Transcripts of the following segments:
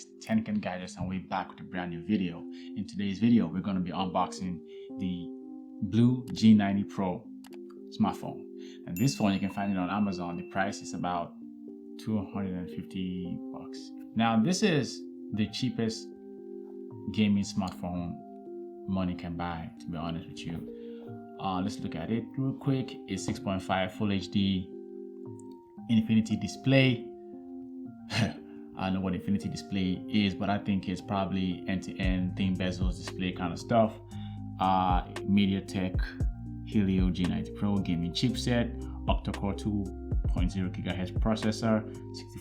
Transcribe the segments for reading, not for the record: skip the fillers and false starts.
guys, 10 Gadgets, and we're back with a brand new video. In today's video, we're going to be unboxing the BLUG90 Pro smartphone. And this phone, you can find it on Amazon. The price is about $250. Now, this is the cheapest gaming smartphone money can buy, to be honest with you. Let's look at it real quick. It's 6.5 Full HD Infinity display. I don't know what Infinity display is, but I think it's probably end-to-end thin bezels display kind of stuff. MediaTek Helio G90 Pro gaming chipset, octa-core 2.0 GHz processor,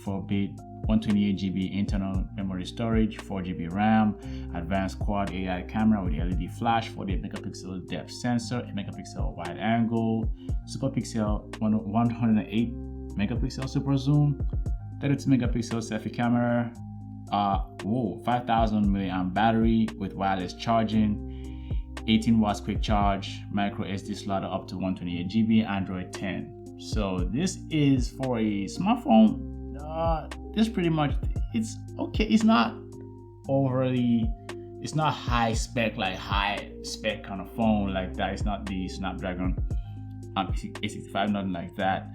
64-bit, 128GB internal memory storage, 4GB RAM, advanced quad AI camera with LED flash, 48 megapixel depth sensor, 8 megapixel wide angle, super pixel 108 megapixel super zoom, 32 megapixel selfie camera, 5000 milliamp battery with wireless charging, 18 watts quick charge, micro SD slot up to 128GB, Android 10. So this is for a smartphone. This pretty much, it's okay. It's not overly, it's not high spec, like high spec kind of phone like that. It's not the Snapdragon 865, nothing like that.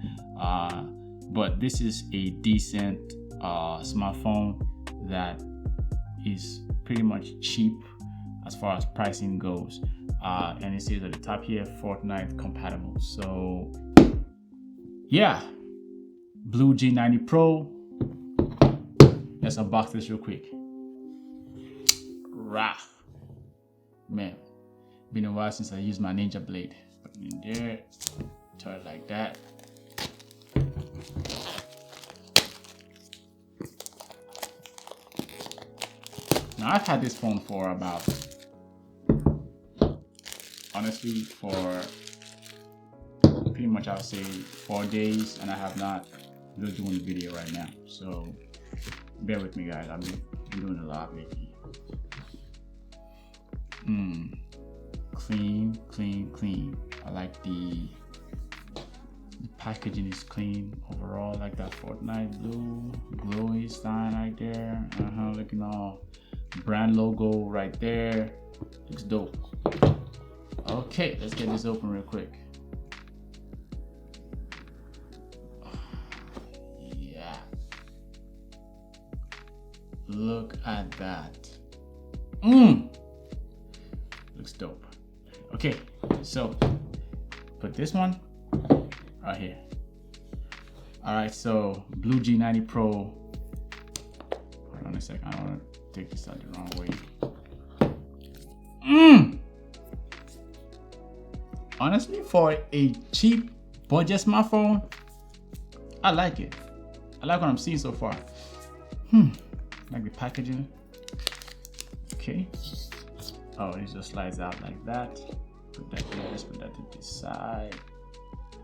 But this is a decent smartphone that is pretty much cheap as far as pricing goes. And it says at the top here, Fortnite compatible. So yeah, BLUG90 Pro. Let's unbox this real quick. Rah. Man, been a while since I used my Ninja Blade. Put it in there, turn it like that. Now I've had this phone for about, honestly, for pretty much I would say 4 days, and I have not been doing the video right now. So bear with me, guys. I've been doing a lot lately. Clean. I like the packaging is clean overall. I like that Fortnite blue glowy sign right there. Looking all brand logo right there. Looks dope. Okay, let's get this open real quick. Yeah. Look at that. Looks dope. Okay, so put this one right here. Alright, so BLUG90 Pro. Hold on a second, I don't want to take this out the wrong way. Honestly, for a cheap budget smartphone, I like it. I like what I'm seeing so far. Like the packaging. Okay. Oh, it just slides out like that. Put that there. Let's put that to the side.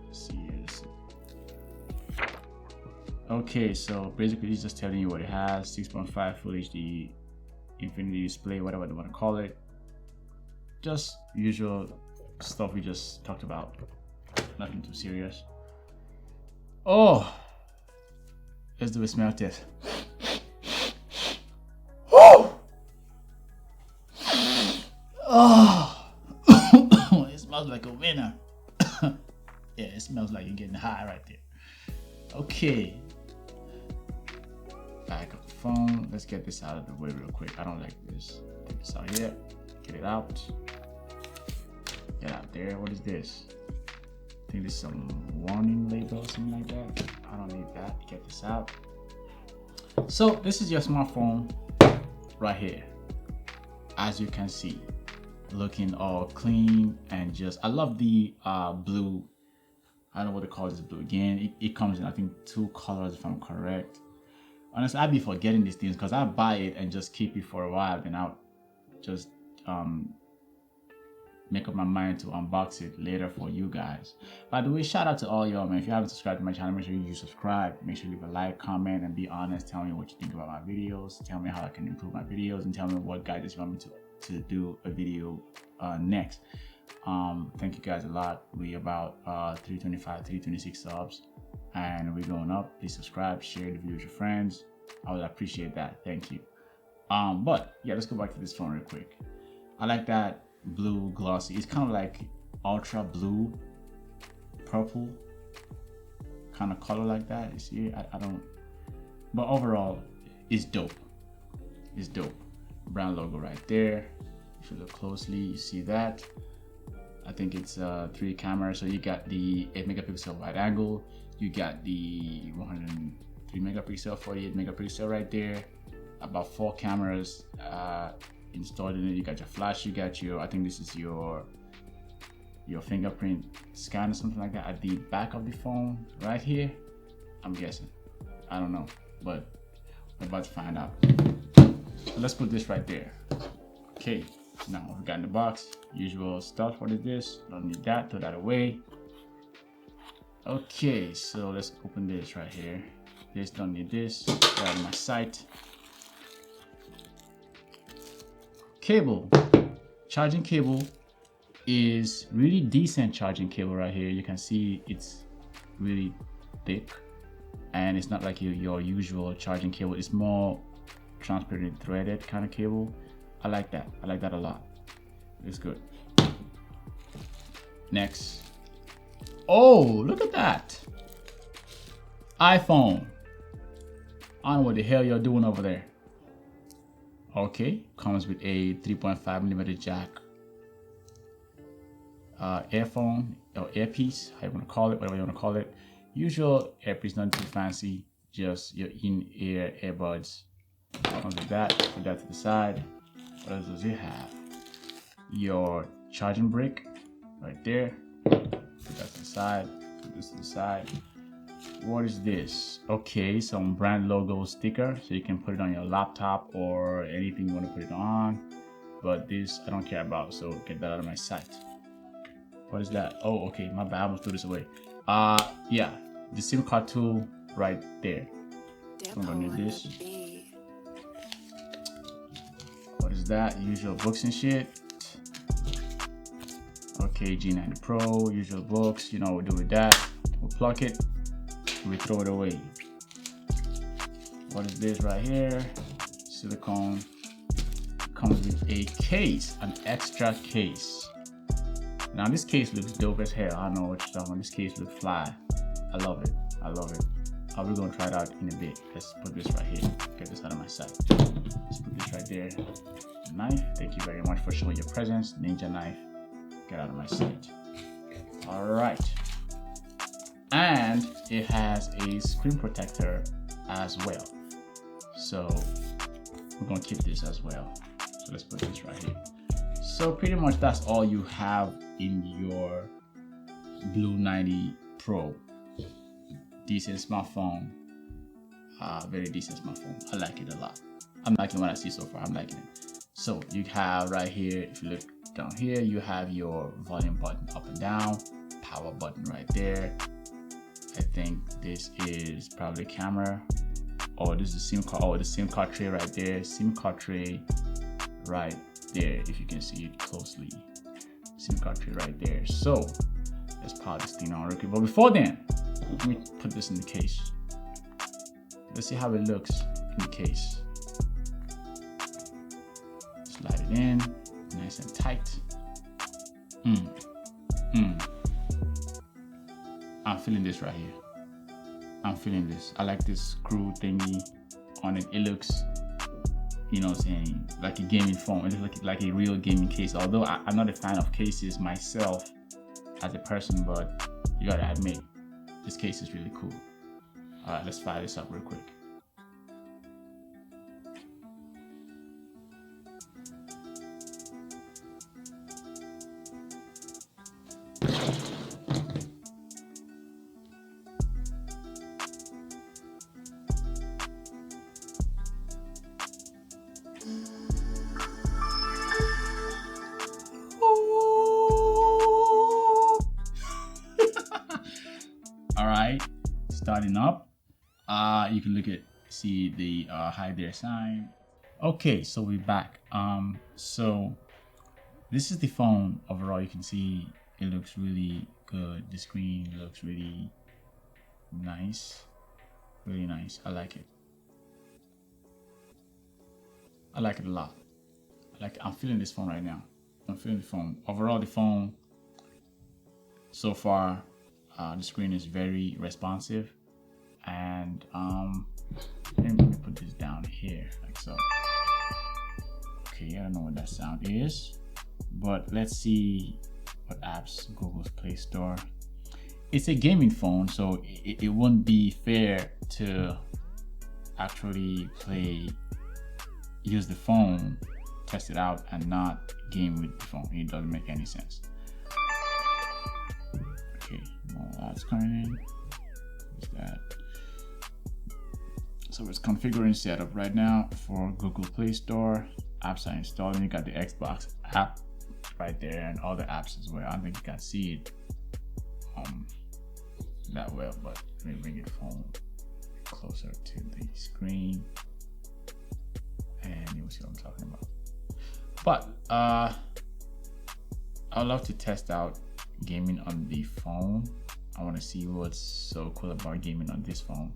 Let's see here. Okay, so basically it's just telling you what it has. 6.5 Full HD Infinity display, whatever they want to call it. Just usual stuff we just talked about. Nothing too serious. Oh, let's do a smell test. Oh, it smells like a winner. Yeah, it smells like you're getting high right there. Okay, back of the phone. Let's get this out of the way real quick. I don't like this. Take this out here. Get it out. Get out there. What is this? I think this is some warning label or something like that. I don't need that. Get this out. So this is your smartphone right here. As you can see, looking all clean and just, I love the blue. I don't know what to call this blue again. It comes in, I think, 2 colors if I'm correct. Honestly, I'd be forgetting these things because I buy it and just keep it for a while, then I'll just make up my mind to unbox it later for you guys. By the way, shout out to all y'all, man. If you haven't subscribed to my channel, make sure you subscribe. Make sure you leave a like, comment, and be honest. Tell me what you think about my videos. Tell me how I can improve my videos, and tell me what guys you want me to do a video next. Thank you guys a lot. We about 325, 326 subs, and we're going up. Please subscribe, share the video with your friends. I would appreciate that. Thank you. But yeah, let's go back to this phone real quick. I like that blue glossy. It's kind of like ultra blue, purple kind of color like that. You see, I don't. But overall, it's dope. It's dope. Brand logo right there. If you look closely, you see that. I think it's 3 cameras. So you got the 8 megapixel wide angle. You got the 103 megapixel, 48 megapixel right there. About 4 cameras installed in it. You got your flash. You got your, I think this is your fingerprint scan or something like that at the back of the phone right here. I'm guessing. I don't know, but we're about to find out. So let's put this right there. Okay, now we got in the box, usual stuff. What is this? Don't need that, throw that away. Okay, so let's open this right here. This, don't need this, get out of my sight. Cable, charging cable is really decent charging cable right here. You can see it's really thick and it's not like your usual charging cable. It's more transparent threaded kind of cable. I like that. I like that a lot. It's good. Next. Oh, look at that. iPhone. I don't know what the hell you're doing over there. Okay, comes with a 3.5mm jack. Earphone or earpiece, how you want to call it, whatever you want to call it. Usual earpiece, not too fancy, just your in-ear earbuds. Comes with that, put that to the side. What else does it have? Your charging brick right there. Put that to the side, put this to the side. What is this? Okay, some brand logo sticker, so you can put it on your laptop or anything you want to put it on. But this I don't care about, so get that out of my sight. What is that? Oh, okay, my bad, I almost threw this away. Yeah, the SIM card tool right there. I'm gonna need this. What is that? Usual books and shit. Okay, G90 Pro, usual books, you know what we'll do with that. We'll plug it, we throw it away. What is this right here? Silicone. Comes with a case, an extra case. Now this case looks dope as hell. I don't know what you're talking about. This case looks fly. I love it. I love it. We're gonna try it out in a bit. Let's put this right here. Get this out of my sight. Let's put this right there. Knife. Thank you very much for showing your presence. Ninja knife. Get out of my sight. All right. And it has a screen protector as well. So we're gonna keep this as well. So let's put this right here. So pretty much that's all you have in your BLUG90 Pro. Decent smartphone, very decent smartphone. I like it a lot. I'm liking what I see so far. I'm liking it. So you have right here, if you look down here, you have your volume button up and down, power button right there. I think this is probably camera. Oh, this is the SIM card. Oh, the SIM card tray right there. SIM card tray right there, if you can see it closely. SIM card tray right there. So let's power this thing on real quick. But before then, let me put this in the case. Let's see how it looks in the case. Slide it in, nice and tight. I'm feeling this right here. I'm feeling this. I like this screw thingy on it. It looks, you know what I'm saying, like a gaming phone. It looks like a real gaming case. Although I'm not a fan of cases myself as a person, but you gotta admit, this case is really cool. All right, let's fire this up real quick. All right, starting up. You can see the hide there sign. Okay, so we're back. So this is the phone overall. You can see it looks really good. The screen looks really nice, really nice. I like it. I like it a lot. I'm feeling this phone right now. I'm feeling the phone. Overall, the phone so far, the screen is very responsive, and let me put this down here like so. Okay, I don't know what that sound is, but let's see what apps. Google's Play Store. It's a gaming phone, so it wouldn't be fair to actually use the phone, test it out, and not game with the phone. It doesn't make any sense. Okay, more ads coming in. What's that? So it's configuring setup right now for Google Play Store. Apps are installing. You got the Xbox app right there and all the apps as well. I don't think you can see it that well, but let me bring your phone closer to the screen and you'll see what I'm talking about. But I'd love to test out gaming on the phone. I want to see what's so cool about gaming on this phone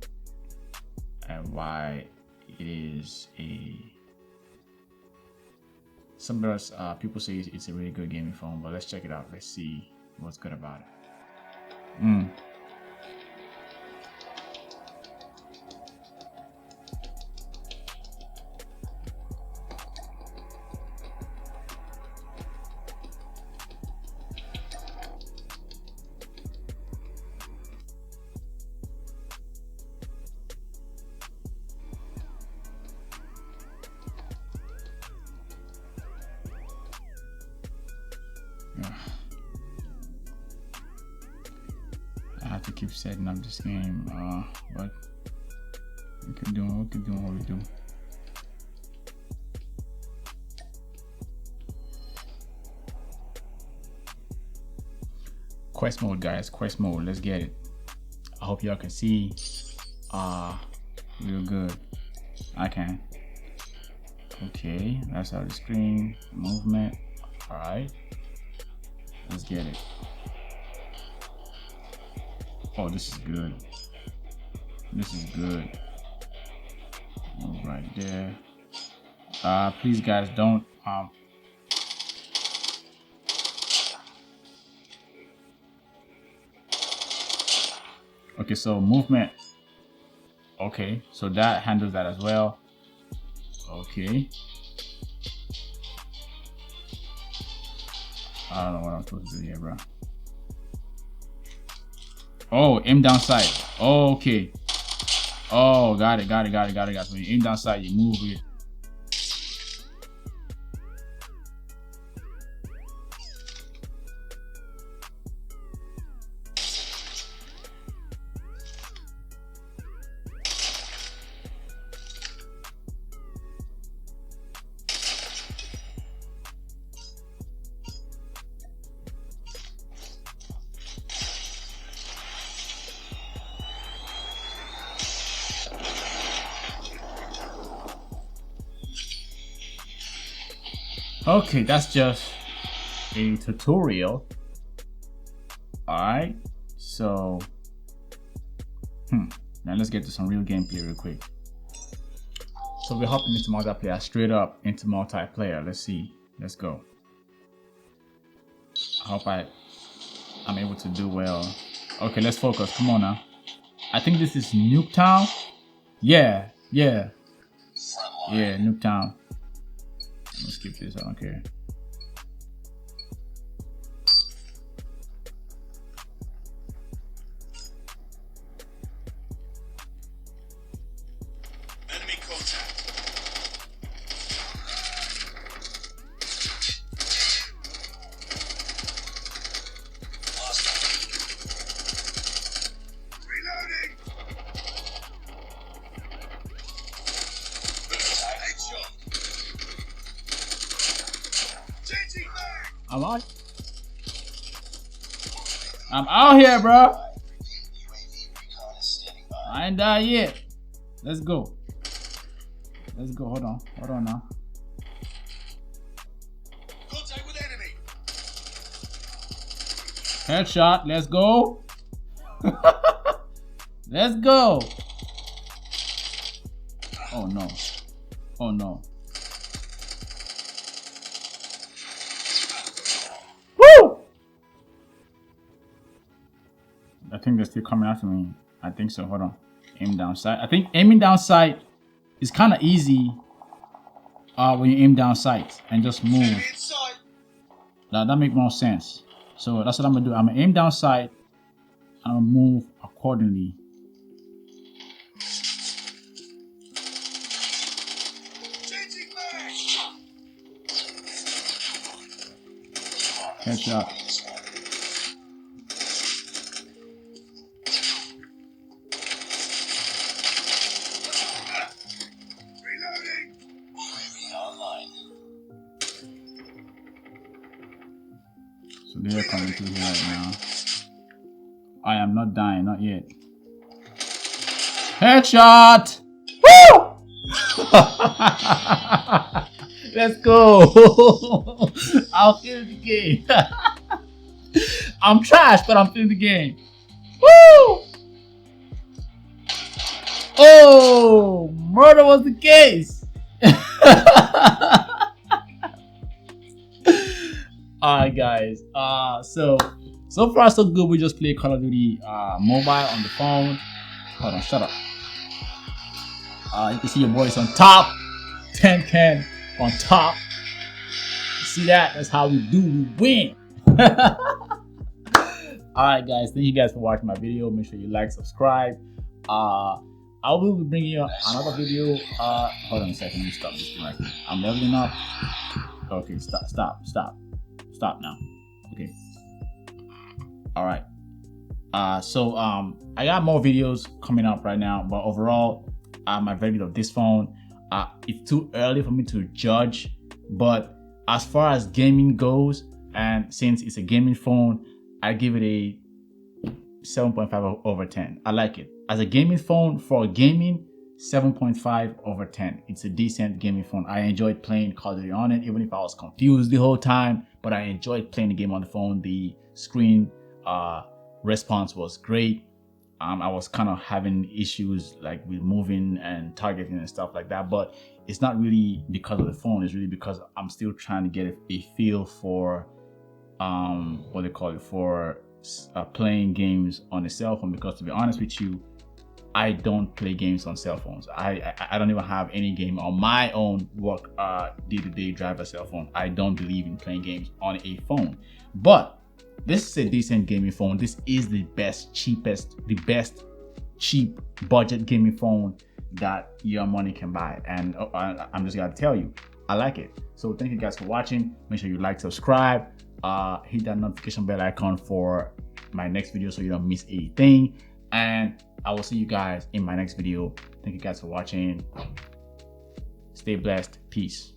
and why it is some people say it's a really good gaming phone, but let's check it out. Let's see what's good about it. I have to keep setting up this game, but we keep doing what we do. Quest mode, guys, quest mode. Let's get it. I hope y'all can see real good. I can. Okay, that's how the screen movement. All right, let's get it. Oh, this is good. This is good. Move right there. Please, guys, don't okay, so movement. Okay, so that handles that as well. Okay. I don't know what I'm supposed to do here, bro. Oh, aim down sight. Oh, okay. Oh, got it. So you aim down sight, you move it. Okay, that's just a tutorial. Alright, so now let's get to some real gameplay real quick. So we're hopping into multiplayer, straight up into multiplayer. Let's see. Let's go. I hope I'm able to do well. Okay, let's focus. Come on now. I think this is Nuketown. Yeah, Nuketown. Let's skip this, I don't care. Enemy contact. Reloading. Headshot. I'm out here, bro. I ain't died yet. Let's go. Hold on now. Contact with enemy. Headshot. Let's go. Let's go. Oh no. I think they're still coming after me. I think so. Hold on. Aim down sight. I think aiming down sight is kind of easy when you aim down sight and just move. Enemy in sight. That make more sense. So that's what I'm gonna do. I'm gonna aim down sight and I'll move accordingly. Changing back. Headshot. Reloading. UAV online. So they're coming through here right now. I am not dying, not yet. Headshot! Woo! Let's go! I'll finish the game. I'm trash, but I'm finishing the game. Woo! Oh, murder was the case. Alright guys, so far so good. We just play Call of Duty mobile on the phone. Hold on, shut up. You can see your boys on top. 10 can on top. See that? That's how we do. We win. Alright guys, thank you guys for watching my video. Make sure you like, subscribe. I will be bringing you another video. Hold on a second. Let me stop this thing right here. I'm leveling up. Okay, stop now. Okay. All right. I got more videos coming up right now, but overall, my verdict of this phone, it's too early for me to judge. But as far as gaming goes, and since it's a gaming phone, I give it a 7.5 over 10. I like it as a gaming phone. For gaming, 7.5 over 10. It's a decent gaming phone. I enjoyed playing Call of Duty on it, even if I was confused the whole time. But I enjoyed playing the game on the phone. The screen response was great. I was kind of having issues like with moving and targeting and stuff like that, but it's not really because of the phone. It's really because I'm still trying to get a feel for what they call it, for playing games on a cell phone. Because to be honest with you, I don't play games on cell phones. I don't even have any game on my own work day-to-day driver cell phone. I don't believe in playing games on a phone. But this is a decent gaming phone. This is the best cheap budget gaming phone that your money can buy. And I'm just gonna tell you, I like it. So thank you guys for watching. Make sure you like, subscribe, hit that notification bell icon for my next video so you don't miss anything. And I will see you guys in my next video. Thank you guys for watching. Stay blessed. Peace.